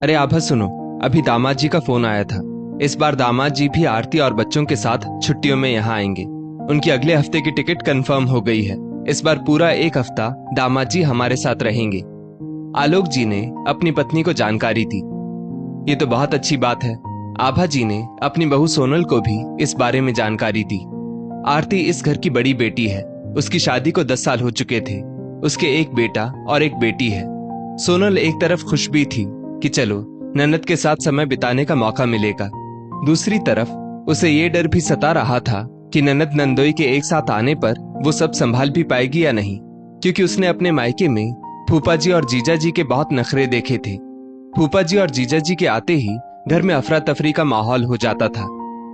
अरे आभा सुनो, अभी दामाद जी का फोन आया था। इस बार दामाद जी भी आरती और बच्चों के साथ छुट्टियों में यहाँ आएंगे। उनकी अगले हफ्ते की टिकट कंफर्म हो गई है। इस बार पूरा एक हफ्ता दामाद जी हमारे साथ रहेंगे। आलोक जी ने अपनी पत्नी को जानकारी दी। ये तो बहुत अच्छी बात है। आभा जी ने अपनी बहू सोनल को भी इस बारे में जानकारी दी। आरती इस घर की बड़ी बेटी है। उसकी शादी को 10 साल हो चुके थे। उसके एक बेटा और एक बेटी है। सोनल एक तरफ खुश भी थी कि चलो ननद के साथ समय बिताने का मौका मिलेगा। दूसरी तरफ उसे ये डर भी सता रहा था कि ननद नंदोई के एक साथ आने पर वो सब संभाल भी पाएगी या नहीं, क्योंकि उसने अपने मायके में फूफा जी और जीजा जी के बहुत नखरे देखे थे। फूफा जी और जीजा जी के आते ही घर में अफरा तफरी का माहौल हो जाता था।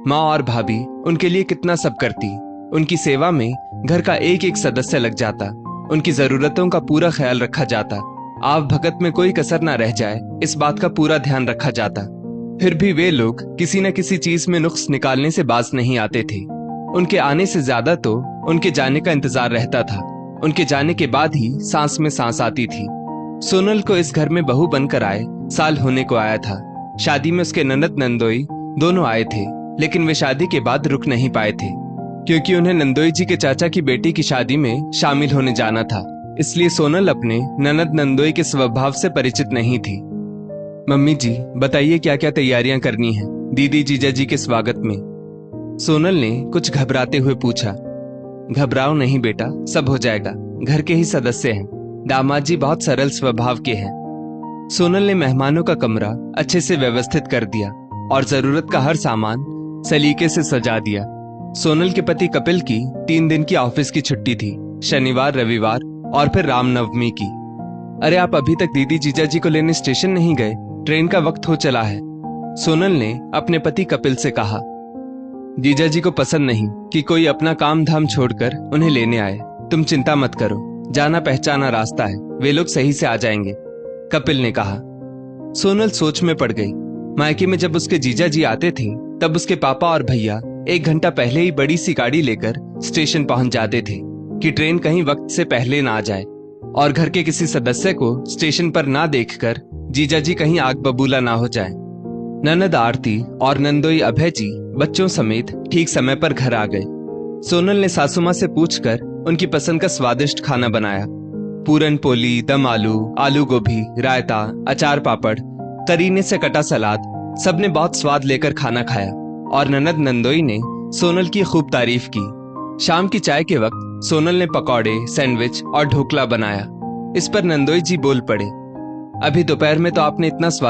माँ और भाभी उनके लिए कितना सब करती। उनकी सेवा में घर का एक एक सदस्य लग जाता। उनकी जरूरतों का पूरा ख्याल रखा जाता। आव भगत में कोई कसर ना रह जाए, इस बात का पूरा ध्यान रखा जाता। फिर भी वे लोग किसी न किसी चीज में नुक्स निकालने से बाज नहीं आते थे। उनके आने से ज्यादा तो उनके जाने का इंतजार रहता था। उनके जाने के बाद ही सांस में सांस आती थी। सोनल को इस घर में बहू बनकर आए साल होने को आया था। शादी में उसके ननद नंदोई दोनों आए थे, लेकिन वे शादी के बाद रुक नहीं पाए थे, क्योंकि उन्हें नंदोई जी के चाचा की बेटी की शादी में शामिल होने जाना था। इसलिए सोनल अपने ननद नंदोई के स्वभाव से परिचित नहीं थी। मम्मी जी बताइए क्या क्या तैयारियां करनी है दीदी जीजा जी के स्वागत में। सोनल ने कुछ घबराते हुए पूछा। घबराओ नहीं बेटा, सब हो जाएगा। घर के ही सदस्य हैं। दामाद जी बहुत सरल स्वभाव के हैं। सोनल ने मेहमानों का कमरा अच्छे से व्यवस्थित कर दिया और जरूरत का हर सामान सलीके से सजा दिया। सोनल के पति कपिल की 3 दिन की ऑफिस की छुट्टी थी, शनिवार रविवार और फिर रामनवमी की। अरे आप अभी तक दीदी जीजा जी को लेने स्टेशन नहीं गए? ट्रेन का वक्त हो चला है। सोनल ने अपने पति कपिल से कहा। जीजा जी को पसंद नहीं कि कोई अपना काम धाम छोड़कर उन्हें लेने आए। तुम चिंता मत करो, जाना पहचाना रास्ता है, वे लोग सही से आ जाएंगे, कपिल ने कहा। सोनल सोच में पड़ गई। मायके में जब उसके जीजा जी आते थे तब उसके पापा और भैया 1 घंटा पहले ही बड़ी सी गाड़ी लेकर स्टेशन पहुंच जाते थे कि ट्रेन कहीं वक्त से पहले ना आ जाए और घर के किसी सदस्य को स्टेशन पर ना देखकर जीजा जी कहीं आग बबूला ना हो जाए। ननद आरती और नंदोई अभय जी बच्चों समेत ठीक समय पर घर आ गए। सोनल ने सासू माँ से पूछकर उनकी पसंद का स्वादिष्ट खाना बनाया। पूरन पोली, दम आलू, आलू गोभी, रायता, अचार पापड़, करीने से कटा सलाद, सबने बहुत स्वाद लेकर खाना खाया और ननद नंदोई ने सोनल की खूब तारीफ की। शाम की चाय के वक्त सोनल ने पकौड़े, सैंडविच और ढोकला बनाया। इस पर नंदोई जी बोल पड़े। अभी दोपहर में तो आपने इतना स्वाद